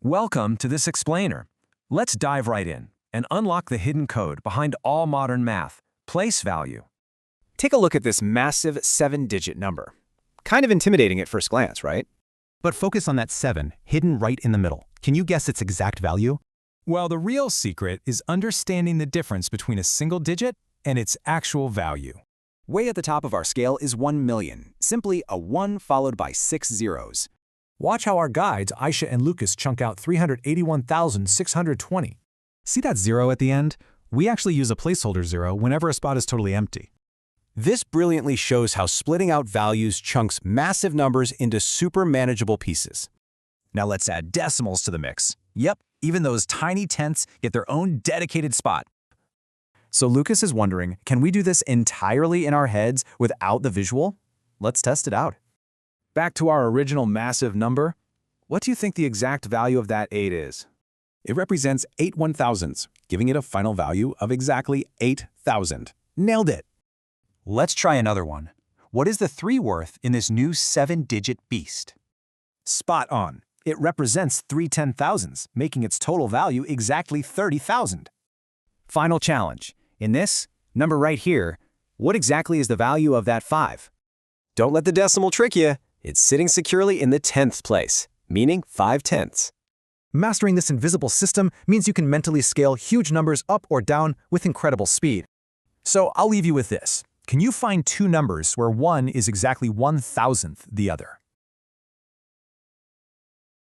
Welcome to this explainer. Let's dive right in and unlock the hidden code behind all modern math, place value. Take a look at this massive 7-digit number. Kind of intimidating at first glance, right? But focus on that 7, hidden right in the middle. Can you guess its exact value? Well, the real secret is understanding the difference between a single digit and its actual value. Way at the top of our scale is 1 million, simply a 1 followed by 6 zeros. Watch how our guides, Aisha and Lucas, chunk out 381,620. See that 0 at the end? We actually use a placeholder 0 whenever a spot is totally empty. This brilliantly shows how splitting out values chunks massive numbers into super manageable pieces. Now let's add decimals to the mix. Yep, even those tiny tenths get their own dedicated spot. So Lucas is wondering, can we do this entirely in our heads without the visual? Let's test it out. Back to our original massive number. What do you think the exact value of that 8 is? It represents 8 1,000ths, giving it a final value of exactly 8,000. Nailed it! Let's try another one. What is the 3 worth in this new 7-digit beast? Spot on. It represents 3 10,000ths, making its total value exactly 30,000. Final challenge. In this number right here, what exactly is the value of that 5? Don't let the decimal trick you. It's sitting securely in the 10th place, meaning 5/10. Mastering this invisible system means you can mentally scale huge numbers up or down with incredible speed. So I'll leave you with this. Can you find two numbers where one is exactly 1,000th the other?